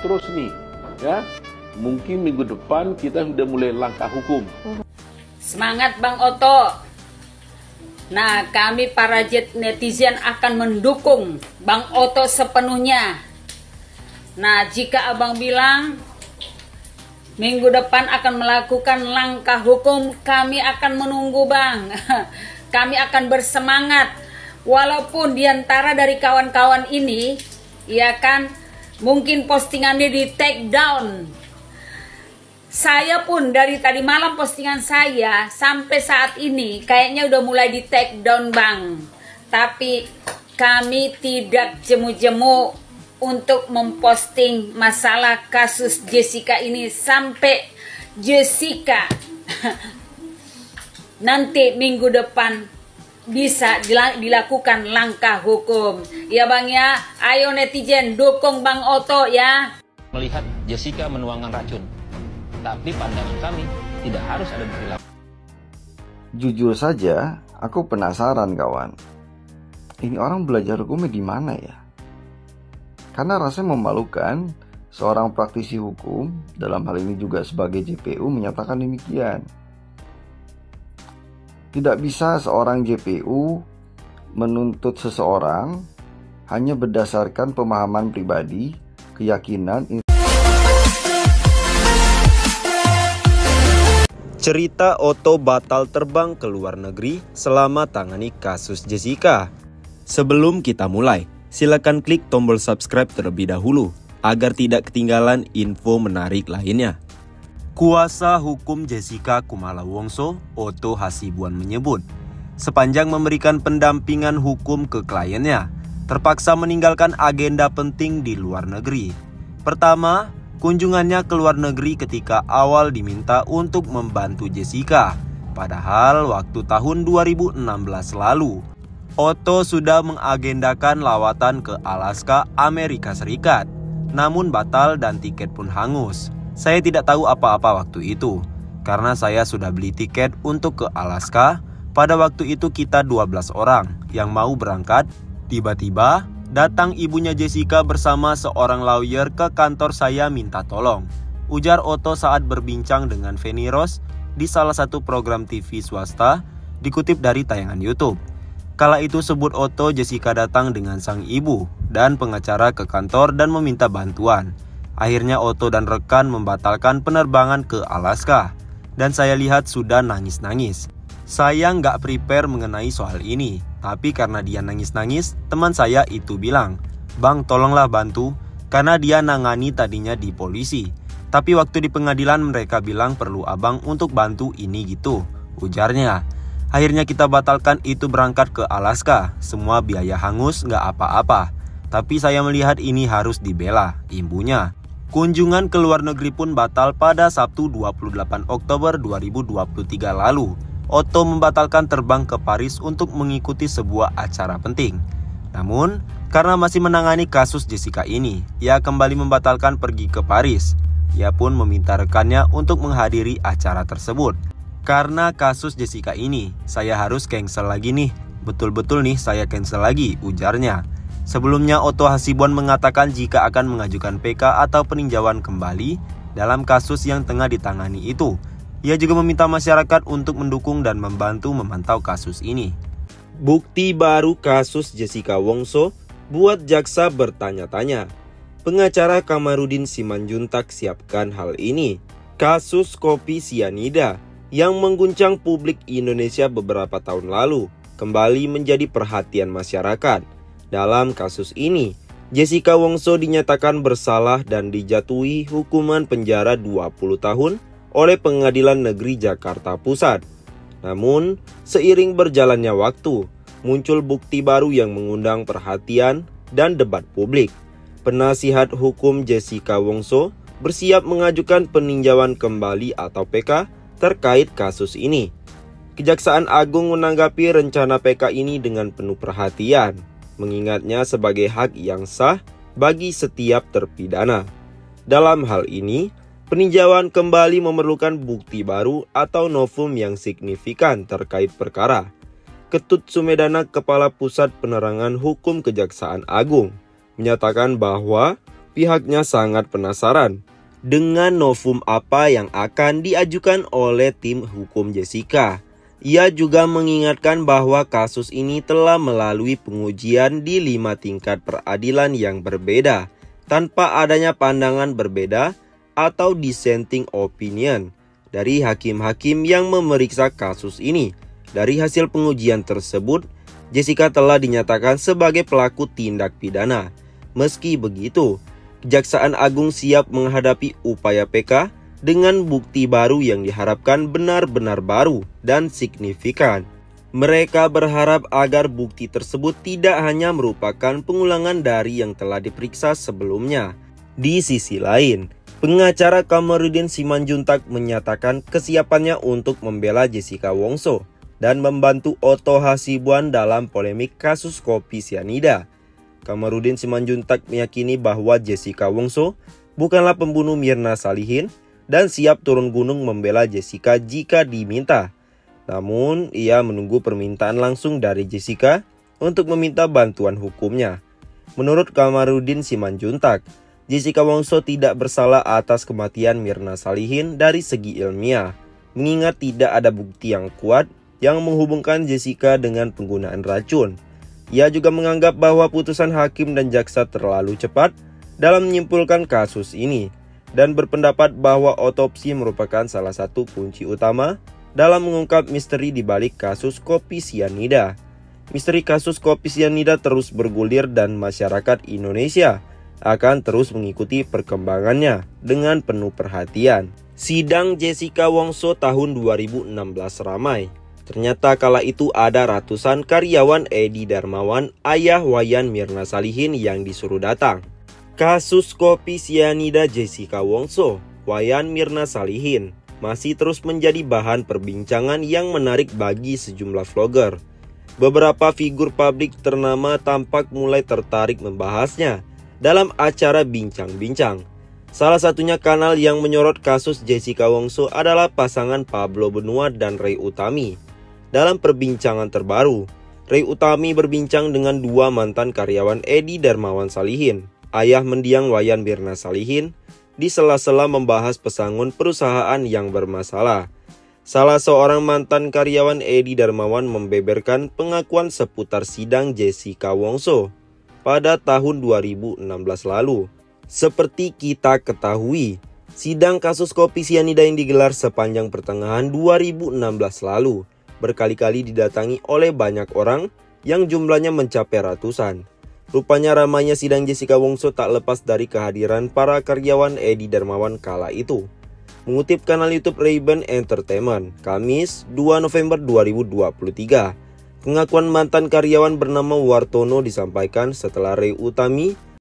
terus nih, ya. Mungkin minggu depan kita sudah mulai langkah hukum. Semangat Bang Oto. Nah, kami para netizen akan mendukung Bang Oto sepenuhnya. Nah, jika Abang bilang minggu depan akan melakukan langkah hukum, kami akan menunggu Bang. Kami akan bersemangat. Walaupun diantara dari kawan-kawan ini, ya kan, mungkin postingannya di take down. Saya pun dari tadi malam postingan saya sampai saat ini kayaknya udah mulai di take down Bang. Tapi kami tidak jemu-jemu untuk memposting masalah kasus Jessica ini sampai Jessica nanti minggu depan bisa dilakukan langkah hukum. Ya Bang ya, ayo netizen dukung Bang Oto ya. Melihat Jessica menuangkan racun. Tapi pandangan kami tidak harus ada perilaku. Jujur saja, aku penasaran kawan. Ini orang belajar hukumnya di mana ya? Karena rasanya memalukan seorang praktisi hukum, dalam hal ini juga sebagai JPU, menyatakan demikian. Tidak bisa seorang JPU menuntut seseorang hanya berdasarkan pemahaman pribadi, keyakinan. Cerita Oto batal terbang ke luar negeri selama tangani kasus Jessica. Sebelum kita mulai, silakan klik tombol subscribe terlebih dahulu agar tidak ketinggalan info menarik lainnya. Kuasa hukum Jessica Kumala Wongso, Oto Hasibuan menyebut, sepanjang memberikan pendampingan hukum ke kliennya, terpaksa meninggalkan agenda penting di luar negeri. Pertama, kunjungannya ke luar negeri ketika awal diminta untuk membantu Jessica. Padahal waktu tahun 2016 lalu, Oto sudah mengagendakan lawatan ke Alaska, Amerika Serikat. Namun batal dan tiket pun hangus. Saya tidak tahu apa-apa waktu itu, karena saya sudah beli tiket untuk ke Alaska. Pada waktu itu kita 12 orang yang mau berangkat. Tiba-tiba datang ibunya Jessica bersama seorang lawyer ke kantor saya minta tolong. Ujar Oto saat berbincang dengan Feni Rose di salah satu program TV swasta, dikutip dari tayangan YouTube. Kala itu sebut Oto, Jessica datang dengan sang ibu dan pengacara ke kantor dan meminta bantuan. Akhirnya Oto dan rekan membatalkan penerbangan ke Alaska. Dan saya lihat sudah nangis-nangis. Saya nggak prepare mengenai soal ini. Tapi karena dia nangis-nangis, teman saya itu bilang, "Bang, tolonglah bantu," karena dia nangani tadinya di polisi. Tapi waktu di pengadilan mereka bilang perlu abang untuk bantu ini gitu, ujarnya. Akhirnya kita batalkan itu berangkat ke Alaska. Semua biaya hangus, nggak apa-apa. Tapi saya melihat ini harus dibela, imbunya. Kunjungan ke luar negeri pun batal pada Sabtu 28 Oktober 2023 lalu. Oto membatalkan terbang ke Paris untuk mengikuti sebuah acara penting. Namun, karena masih menangani kasus Jessica ini, ia kembali membatalkan pergi ke Paris. Ia pun meminta rekannya untuk menghadiri acara tersebut. Karena kasus Jessica ini, saya harus cancel lagi nih. Betul-betul nih saya cancel lagi, ujarnya. Sebelumnya Oto Hasibuan mengatakan jika akan mengajukan PK atau peninjauan kembali dalam kasus yang tengah ditangani itu. Ia juga meminta masyarakat untuk mendukung dan membantu memantau kasus ini. Bukti baru kasus Jessica Wongso buat jaksa bertanya-tanya. Pengacara Kamarudin Simanjuntak siapkan hal ini. Kasus kopi sianida yang mengguncang publik Indonesia beberapa tahun lalu kembali menjadi perhatian masyarakat. Dalam kasus ini, Jessica Wongso dinyatakan bersalah dan dijatuhi hukuman penjara 20 tahun oleh Pengadilan Negeri Jakarta Pusat. Namun, seiring berjalannya waktu, muncul bukti baru yang mengundang perhatian dan debat publik. Penasihat hukum Jessica Wongso bersiap mengajukan peninjauan kembali atau PK terkait kasus ini. Kejaksaan Agung menanggapi rencana PK ini dengan penuh perhatian, mengingatnya sebagai hak yang sah bagi setiap terpidana. Dalam hal ini, peninjauan kembali memerlukan bukti baru atau novum yang signifikan terkait perkara. Ketut Sumedana, Kepala Pusat Penerangan Hukum Kejaksaan Agung, menyatakan bahwa Pihaknya sangat penasaran dengan novum apa yang akan diajukan oleh tim hukum Jessica. Ia juga mengingatkan bahwa kasus ini telah melalui pengujian di 5 tingkat peradilan yang berbeda, tanpa adanya pandangan berbeda atau dissenting opinion dari hakim-hakim yang memeriksa kasus ini. Dari hasil pengujian tersebut, Jessica telah dinyatakan sebagai pelaku tindak pidana. Meski begitu, Kejaksaan Agung siap menghadapi upaya PK dengan bukti baru yang diharapkan benar-benar baru dan signifikan. Mereka berharap agar bukti tersebut tidak hanya merupakan pengulangan dari yang telah diperiksa sebelumnya. Di sisi lain, pengacara Kamarudin Simanjuntak menyatakan kesiapannya untuk membela Jessica Wongso dan membantu Otto Hasibuan dalam polemik kasus kopi sianida. Kamarudin Simanjuntak meyakini bahwa Jessica Wongso bukanlah pembunuh Mirna Salihin dan siap turun gunung membela Jessica jika diminta. Namun, ia menunggu permintaan langsung dari Jessica untuk meminta bantuan hukumnya. Menurut Kamarudin Simanjuntak, Jessica Wongso tidak bersalah atas kematian Mirna Salihin dari segi ilmiah, mengingat tidak ada bukti yang kuat yang menghubungkan Jessica dengan penggunaan racun. Ia juga menganggap bahwa putusan hakim dan jaksa terlalu cepat dalam menyimpulkan kasus ini dan berpendapat bahwa otopsi merupakan salah satu kunci utama dalam mengungkap misteri di balik kasus kopi sianida. Misteri kasus kopi sianida terus bergulir dan masyarakat Indonesia akan terus mengikuti perkembangannya dengan penuh perhatian. Sidang Jessica Wongso tahun 2016 ramai. Ternyata kala itu ada ratusan karyawan Edi Darmawan, ayah Wayan Mirna Salihin yang disuruh datang. Kasus kopi sianida Jessica Wongso, Wayan Mirna Salihin masih terus menjadi bahan perbincangan yang menarik bagi sejumlah vlogger. Beberapa figur publik ternama tampak mulai tertarik membahasnya dalam acara bincang-bincang. Salah satunya kanal yang menyorot kasus Jessica Wongso adalah pasangan Pablo Benua dan Ray Utami. Dalam perbincangan terbaru, Ray Utami berbincang dengan dua mantan karyawan Edi Darmawan Salihin, ayah mendiang Wayan Mirna Salihin, di sela-sela membahas pesangon perusahaan yang bermasalah. Salah seorang mantan karyawan Edi Darmawan membeberkan pengakuan seputar sidang Jessica Wongso pada tahun 2016 lalu. Seperti kita ketahui, sidang kasus kopi sianida yang digelar sepanjang pertengahan 2016 lalu berkali-kali didatangi oleh banyak orang yang jumlahnya mencapai ratusan. Rupanya ramainya sidang Jessica Wongso tak lepas dari kehadiran para karyawan Edi Darmawan kala itu. Mengutip kanal YouTube Ray-Ban Entertainment, Kamis 2 November 2023, pengakuan mantan karyawan bernama Wartono disampaikan setelah Ray Utami